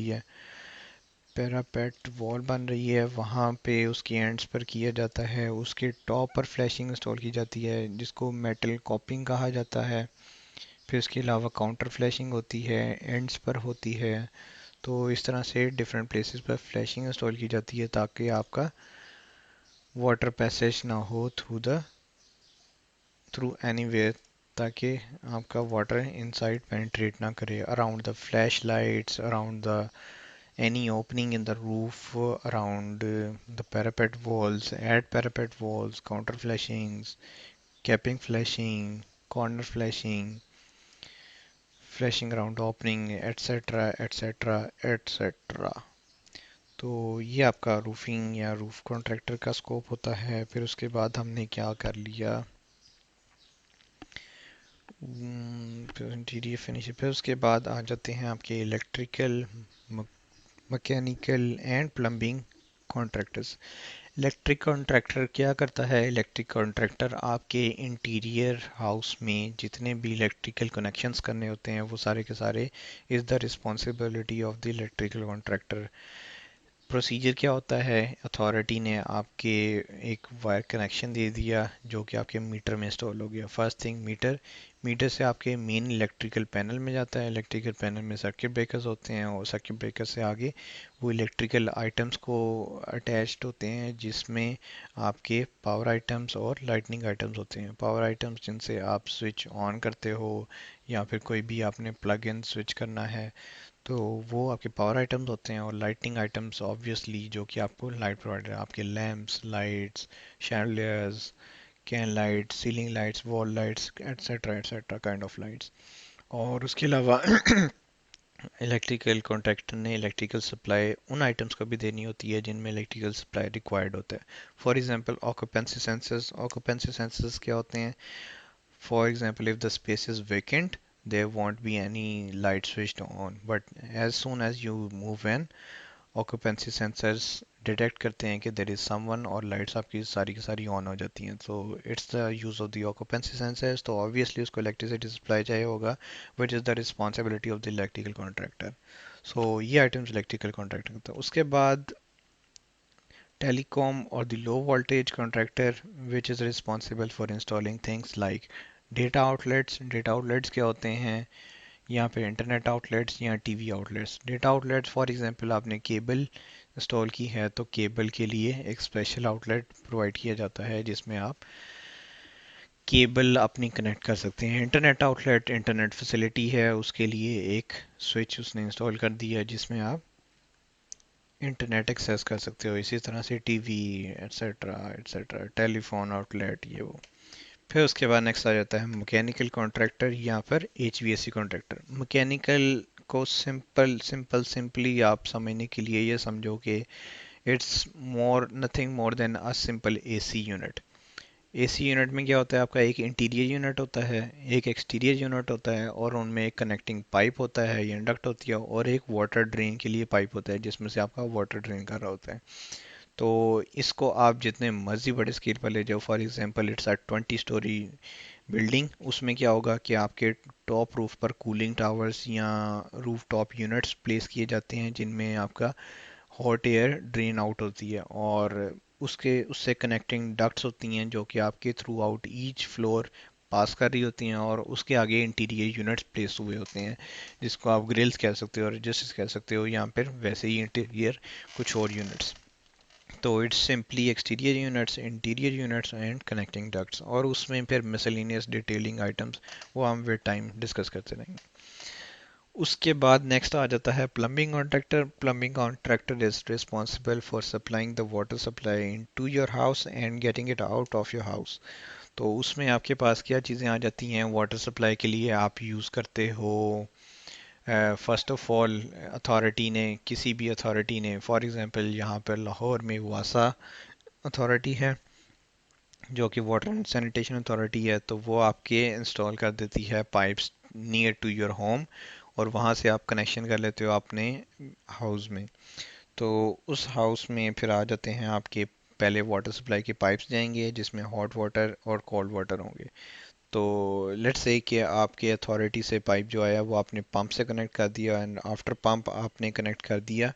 रही है वहाँ पे उसके एंड्स पर किया जाता है। उसके टॉप पर फ्लैशिंग इंस्टॉल की जाती है जिसको मेटल कॉपिंग कहा जाता है। फिर इसके अलावा काउंटर फ्लैशिंग होती है, एंड्स पर होती है। तो इस तरह से डिफरेंट प्लेसेस पर फ्लैशिंग इंस्टॉल की जाती है ताकि आपका वाटर पैसेज ना हो थ्रू एनीवेयर, ताकि आपका वाटर इनसाइड पेनिट्रेट ना करे। Around the flash lights, around the any opening in the roof, around the parapet walls, at parapet walls, counter flashings, capping flashing, corner flashing, flashing around opening, etc etc etc। तो ये आपका roofing या roof contractor का scope होता है। फिर उसके बाद हमने क्या कर लिया? फिर इंटीरियर फिनिश। फिर उसके बाद आ जाते हैं आपके electrical, mechanical and plumbing contractors. Electric contractor क्या करता है? इलेक्ट्रिक कॉन्ट्रैक्टर आपके इंटीरियर हाउस में जितने भी इलेक्ट्रिकल कनेक्शंस करने होते हैं वो सारे के सारे is the responsibility of the electrical contractor. Procedure क्या होता है? अथॉरिटी ने आपके एक वायर कनेक्शन दे दिया जो कि आपके मीटर में इंस्टॉल हो गया। फर्स्ट थिंग मीटर, मीटर से आपके मेन इलेक्ट्रिकल पैनल में जाता है। इलेक्ट्रिकल पैनल में सर्किट ब्रेकर्स होते हैं और सर्किट ब्रेकर से आगे वो इलेक्ट्रिकल आइटम्स को अटैच्ड होते हैं जिसमें आपके पावर आइटम्स और लाइटनिंग आइटम्स होते हैं। पावर आइटम्स जिनसे आप स्विच ऑन करते हो या फिर कोई भी आपने प्लग इन स्विच करना है तो वो आपके पावर आइटम्स होते हैं। और लाइटिंग आइटम्स ऑब्वियसली जो कि आपको लाइट प्रोवाइडर, आपके lamps, lights, chandeliers, can lights, ceiling lights, wall lights, etcetera etcetera kind of lights. और उसके अलावा इलेक्ट्रिकल कॉन्ट्रैक्टर ने इलेक्ट्रिकल सप्लाई उन आइटम्स को भी देनी होती है जिनमें इलेक्ट्रिकल सप्लाई रिक्वायर्ड होता है। For example occupancy sensors. Occupancy sensors क्या होते हैं? For example, if the space is vacant, there won't be any light switched on. But as soon as you move in, occupancy sensors detect करते हैं कि there is someone और lights आपकी सारी की सारी ऑन हो जाती हैं। तो it's the use of the occupancy sensors। तो ऑब्वियसली उसको इलेक्ट्रिसिटी सप्लाई चाहिए होगा which is the responsibility of the electrical contractor. So ये आइटम्स इलेक्ट्रिकल कॉन्ट्रैक्टर करता है। उसके बाद telecom or the low voltage contractor which is responsible for installing things like data outlets। data outlets क्या होते हैं? यहाँ पे इंटरनेट आउटलेट्स या TV outlets. Data outlets for example आपने केबल इंस्टॉल की है तो केबल के लिए एक स्पेशल आउटलेट प्रोवाइड किया जाता है जिसमें आप केबल अपनी कनेक्ट कर सकते हैं। इंटरनेट आउटलेट इंटरनेट फैसिलिटी है, उसके लिए एक स्विच उसने इंस्टॉल कर दिया जिसमें आप इंटरनेट एक्सेस कर सकते हो। इसी तरह से TV etcetera etcetera, telephone outlet, ये वो। फिर उसके बाद नेक्स्ट आ जाता है मैकेनिकल कॉन्ट्रैक्टर या फिर एचवीएसी कॉन्ट्रैक्टर। मैकेनिकल को सिंपली आप समझने के लिए ये समझो कि it's more nothing more than a simple AC unit. AC unit में क्या होता है, आपका एक इंटीरियर यूनिट होता है, एक एक्सटीरियर यूनिट होता है, और उनमें एक कनेक्टिंग पाइप होता है या इंडक्ट होती है, और एक वाटर ड्रेन के लिए पाइप होता है जिसमें से आपका वाटर ड्रेन कर रहा होता है। तो इसको आप जितने मर्जी बड़े स्केल पर ले जाओ, for example it's a 20 story building, उसमें क्या होगा कि आपके टॉप रूफ पर कूलिंग टावर्स या रूफ टॉप यूनिट्स प्लेस किए जाते हैं जिनमें आपका हॉट एयर ड्रेन आउट होती है, और उसके उससे कनेक्टिंग डक्ट्स होती हैं जो कि आपके थ्रू आउट ईच फ्लोर पास कर रही होती हैं, और उसके आगे इंटीरियर यूनिट्स प्लेस हुए होते हैं जिसको आप ग्रिल्स कह सकते हो और रजिस्टर्स कह सकते हो, या फिर वैसे ही इंटीरियर कुछ और यूनिट्स। तो it's simply exterior units, interior units and connecting ducts, और उसमें फिर मिसलेनियस डिटेलिंग आइटम्स, वो हम विद टाइम डिस्कस करते रहेंगे। उसके बाद नेक्स्ट आ जाता है plumbing contractor. Plumbing contractor is responsible for supplying the water supply into your house and getting it out of your house. तो उसमें आपके पास क्या चीज़ें आ जाती हैं वाटर सप्लाई के लिए आप यूज़ करते हो। फर्स्ट ऑफ ऑल, अथॉरिटी ने, किसी भी अथॉरिटी ने, फॉर एग्जांपल यहाँ पर लाहौर में वासा अथॉरिटी है जो कि वाटर एंड सैनिटेशन अथॉरिटी है, तो वो आपके इंस्टॉल कर देती है pipes near to your home, और वहाँ से आप कनेक्शन कर लेते हो अपने हाउस में। तो उस हाउस में फिर आ जाते हैं आपके, पहले वाटर सप्लाई के पाइप्स जाएंगे जिसमें हॉट वाटर और कोल्ड वाटर होंगे। तो लेट्स से कि आपके अथॉरिटी से पाइप जो आया वो आपने पंप से कनेक्ट कर दिया, एंड आफ्टर पंप आपने कनेक्ट कर दिया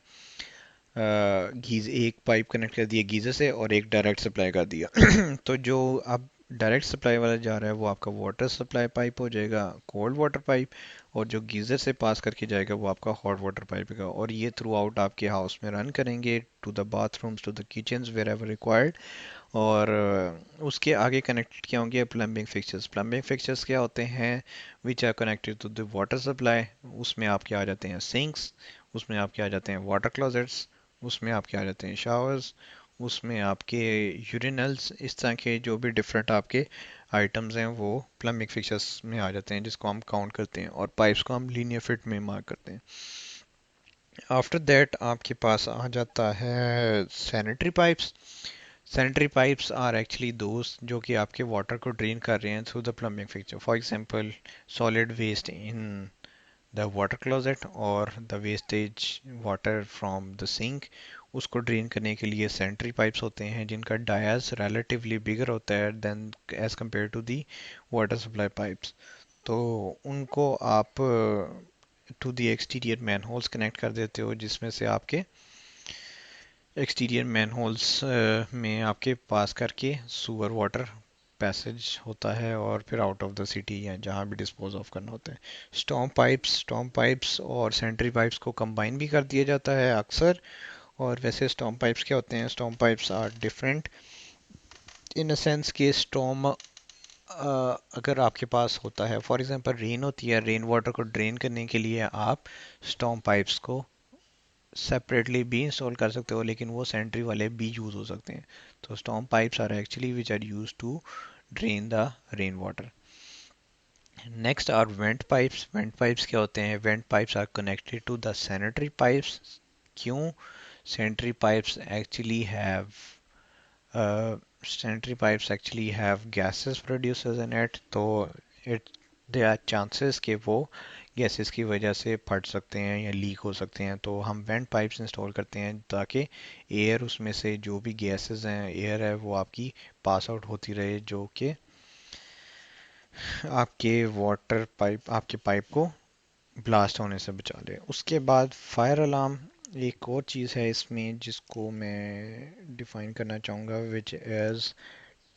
गीज एक पाइप कनेक्ट कर दिया गीज़र से और एक डायरेक्ट सप्लाई कर दिया। तो जो अब डायरेक्ट सप्लाई वाला जा रहा है वो आपका वाटर सप्लाई पाइप हो जाएगा, कोल्ड वाटर पाइप, और जो गीज़र से पास करके जाएगा वो आपका हॉट वाटर पाइप होगा, और ये थ्रू आउट आपके हाउस में रन करेंगे to the bathrooms, to the kitchens, wherever required. और उसके आगे कनेक्टेड क्या होंगे, प्लम्बिंग फिक्चर्स। प्लम्बिंग फिक्चर्स क्या होते हैं, which are connected to the water supply. उसमें आपके आ जाते हैं सिंक्स, उसमें आपके आ जाते हैं वाटर क्लोजेट्स, उसमें आपके आ जाते हैं शावर्स, उसमें आपके यूरिनल्स, इस तरह के जो भी डिफरेंट आपके आइटम्स हैं वो प्लम्बिंग फिक्चर्स में आ जाते हैं जिसको हम काउंट करते हैं, और पाइप्स को हम लीनियर फिट में मार्क करते हैं। आफ्टर दैट आपके पास आ जाता है sanitary pipes. Sanitary pipes are actually दोस्त जो कि आपके वाटर को ड्रेन कर रहे हैं through the plumbing fixture. For example solid waste in the water closet और the wastage water from the sink, उसको ड्रेन करने के लिए सैनिटरी पाइप्स होते हैं जिनका डायास रिलेटिवली बिगर होता है then as compare to the water supply pipes. तो उनको आप to the exterior manholes connect कर देते हो जिसमें से आपके एक्सटीरियर मैन होल्स में आपके पास करके सुअर वाटर पैसेज होता है और फिर आउट ऑफ द सिटी या जहाँ भी डिस्पोज ऑफ करना होता है। स्टॉर्म पाइप्स और सैनिटरी पाइप्स को कंबाइन भी कर दिया जाता है अक्सर। और वैसे स्टॉर्म पाइप्स क्या होते हैं, storm pipes are different in a sense कि स्टॉर्म अगर आपके पास होता है, फॉर एग्जांपल रेन होती है, रेन वाटर को ड्रेन करने के लिए आप स्टॉर्म पाइप्स को सेपरेटली भी इंस्टॉल कर सकते हो, लेकिन वो सैनिटरी वाले भी यूज़ हो सकते हैं। तो storm pipes are actually which are use to drain the rain water. Next are vent pipes. Vent pipes क्या होते हैं, vent pipes are connected to the sanitary pipes. क्यों, sanitary pipes actually have sanitary pipes actually have gases producers in it, तो it there are chances कि वो gases की वजह से फट सकते हैं या लीक हो सकते हैं। तो हम वेंट पाइप्स इंस्टॉल करते हैं ताकि एयर, उसमें से जो भी गैसेस हैं, एयर है, वो आपकी पास आउट होती रहे, जो कि आपके वाटर पाइप, आपके पाइप को ब्लास्ट होने से बचा ले। उसके बाद फायर अलार्म एक और चीज़ है इसमें जिसको मैं डिफाइन करना चाहूँगा, which is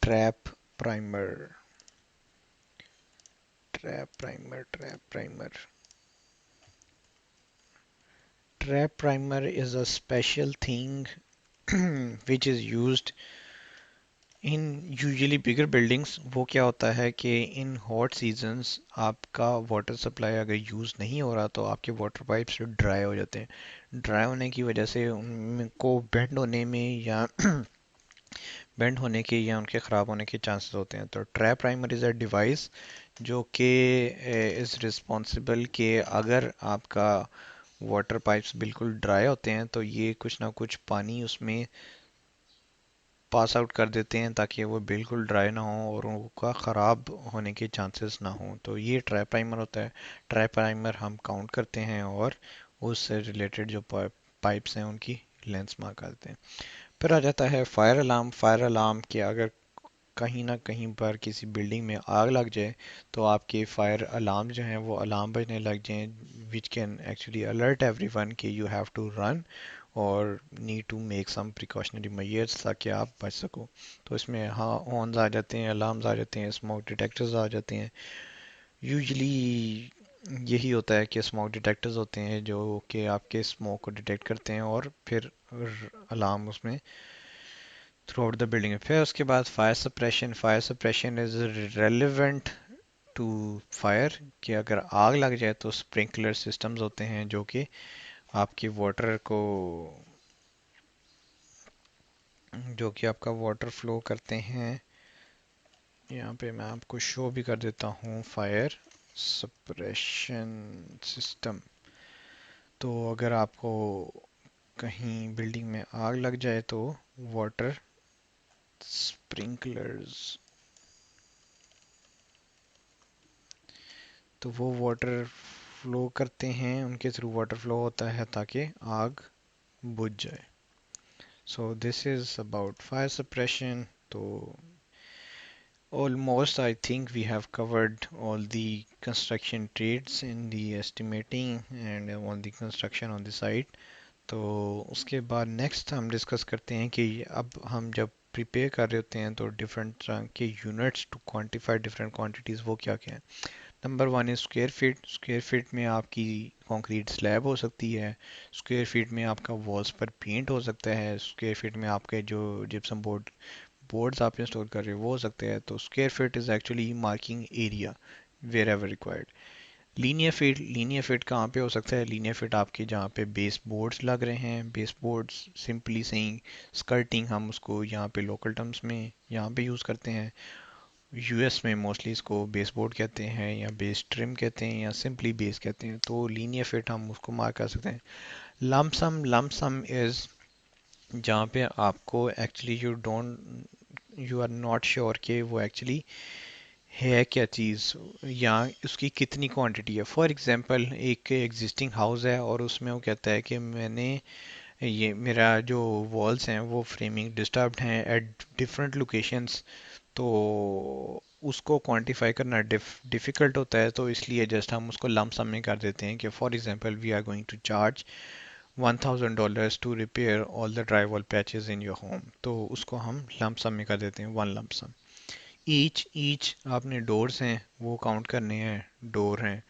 trap primer. Trap primer trap primer is a special thing which is used in usually bigger buildings वो क्या होता है कि इन हॉट सीजन्स आपका वाटर सप्लाई अगर यूज़ नहीं हो रहा तो आपके वाटर पाइप्स ड्राई हो जाते हैं। ड्राई होने की वजह से उनको बेंड होने में या बेंड होने के या उनके ख़राब होने के चांसेस होते हैं। तो trap primer is a device जो कि इज़ रिस्पॉन्सिबल कि अगर आपका वाटर पाइप्स बिल्कुल ड्राई होते हैं तो ये कुछ ना कुछ पानी उसमें पास आउट कर देते हैं ताकि वो बिल्कुल ड्राई ना हो और उनका ख़राब होने के चांसेस ना हो। तो ये ट्रैप प्राइमर होता है। ट्रैप प्राइमर हम काउंट करते हैं और उससे रिलेटेड जो पाइप्स हैं उनकी लेंथ्स मार्क करते हैं। फिर आ जाता है फायर अलार्म। फायर अलार्म कि अगर कहीं ना कहीं पर किसी बिल्डिंग में आग लग जाए तो आपके फायर अलार्म जो हैं वो अलार्म बजने लग जाएं, which can actually alert everyone कि यू हैव टू रन और need to make some precautionary measures ताकि आप बच सको। तो इसमें हाँ हॉर्न्स आ जाते हैं, अलार्म्स आ जाते हैं, स्मोक डिटेक्टर्स आ जाते हैं। यूजुअली यही होता है कि स्मोक डिटेक्टर्स होते हैं जो कि आपके स्मोक को डिटेक्ट करते हैं और फिर अलार्म उसमें थ्रू आउट द बिल्डिंग। फिर उसके बाद fire suppression. Fire suppression is relevant to fire कि अगर आग लग जाए तो स्प्रिंकलर सिस्टम्स होते हैं जो कि आपकी वाटर को जो कि आपका वाटर फ्लो करते हैं। यहाँ पे मैं आपको शो भी कर देता हूँ फायर सप्रेशन सिस्टम। तो अगर आपको कहीं बिल्डिंग में आग लग जाए तो वाटर स्प्रिंकलर्स, तो वो वाटर फ्लो करते हैं, उनके थ्रू वाटर फ्लो होता है ताकि आग बुझ जाए। सो this is about fire suppression. तो almost I think we have covered all the construction trades in the estimating and all the construction on the site. तो उसके बाद नेक्स्ट हम डिस्कस करते हैं कि अब हम जब प्रिपेयर कर रहे होते हैं तो डिफरेंट तरह के units to quantify different quantities वो क्या क्या है। Number one is square feet. Square feet में आपकी कंक्रीट स्लैब हो सकती है, स्क्वायर फीट में आपका वॉल्स पर पेंट हो सकता है, स्क्वायर फीट में आपके जो जिप्सम बोर्ड्स आप इंस्टॉल कर रहे हो वो हो सकते हैं। तो square feet is actually marking area wherever required. Linear feet कहाँ पे हो सकता है? लीनियर फिट आपके जहाँ पे बेस बोर्ड्स लग रहे हैं, base boards simply saying skirting, हम उसको यहाँ पे लोकल टर्म्स में यहाँ पे यूज़ करते हैं। यूएस में मोस्टली इसको बेस बोर्ड कहते हैं या बेस ट्रिम कहते हैं या सिंपली बेस कहते हैं। तो लीनियर फिट हम उसको मार्क कर सकते हैं। लमसम इज़ जहाँ पे आपको actually you are not sure कि वो एक्चुअली है क्या चीज़ या उसकी कितनी क्वांटिटी है। फॉर एग्जांपल एक एग्जिस्टिंग हाउस है और उसमें वो कहता है कि मैंने ये मेरा जो वॉल्स हैं वो फ्रेमिंग डिस्टर्ब्ड हैं एट डिफरेंट लोकेशंस। तो उसको क्वांटिफाई करना डिफ़िकल्ट होता है, तो इसलिए जस्ट हम उसको लम सम में कर देते हैं कि for example we are going to charge $1000 to repair all the dry wall patches in your home. तो उसको हम लम सम में कर देते हैं, one lump sum. Each each आपने डोर्स हैं वो काउंट करने हैं, डोर हैं,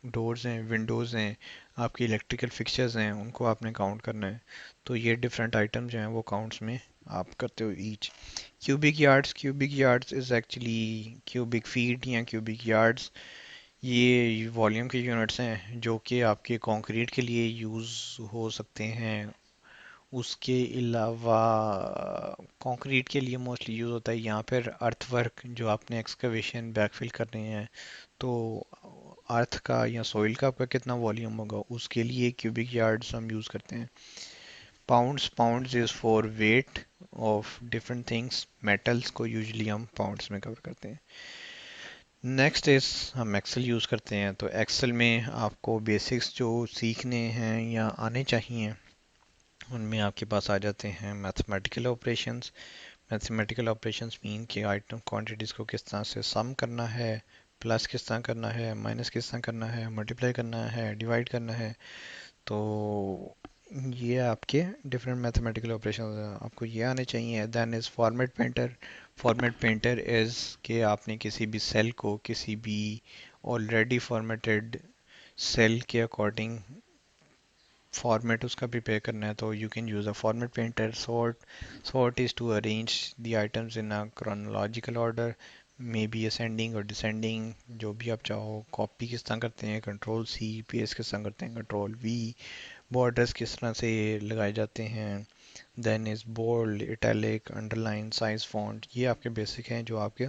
डोर्स हैं, विंडोज़ हैं, आपकी इलेक्ट्रिकल फिक्सचर्स हैं, उनको आपने काउंट करना है। तो ये डिफरेंट आइटम जो हैं वो काउंट्स में आप करते हो each. Cubic yards is actually cubic feet या क्यूबिक यार्ड्स। ये वॉल्यूम के यूनिट्स हैं जो कि आपके कंक्रीट के लिए यूज़ हो सकते हैं। उसके अलावा कंक्रीट के लिए मोस्टली यूज़ होता है यहाँ पर अर्थवर्क, जो आपने एक्सकवेशन बैकफिल करने हैं तो अर्थ का या सॉइल का आपका कितना वॉल्यूम होगा उसके लिए क्यूबिक यार्ड्स हम यूज़ करते हैं। Pounds is for weight of different things, metals को यूजुअली हम पाउंड्स में कवर करते हैं। नेक्स्ट इज़ हम एक्सेल यूज़ करते हैं। तो एक्सेल में आपको बेसिक्स जो सीखने हैं या आने चाहिए उनमें आपके पास आ जाते हैं mathematical operations. Mathematical operations mean कि आइटम क्वांटिटीज़ को किस तरह से सम करना है, प्लस किस तरह करना है, माइनस किस तरह करना है, मल्टीप्लाई करना है, डिवाइड करना है। तो ये आपके डिफरेंट मैथमेटिकल ऑपरेशन आपको ये आने चाहिए। Then is format painter. Format painter is कि आपने किसी भी सेल को किसी भी ऑलरेडी फॉर्मेटेड सेल के अकॉर्डिंग फॉर्मेट उसका प्रिपेयर करना है तो you can use a format painter. Sort is to arrange the items in a chronological order, may be ascending और डिसेंडिंग, जो भी आप चाहो. कॉपी किस तरह करते हैं, कंट्रोल सी. पेस्ट किस तरह करते हैं, कंट्रोल वी. बॉर्डर्स किस तरह से लगाए जाते हैं. Then is bold, italic, underline, size, font. ये आपके बेसिक हैं जो आपके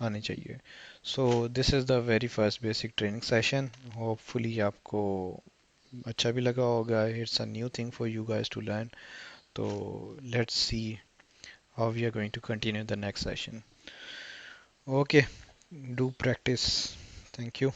आने चाहिए. So this is the very first basic training session. Hopefully आपको अच्छा भी लगा होगा. It's a new thing for you guys to learn. तो let's see how we are going to continue the next session. Okay, do practice. Thank you.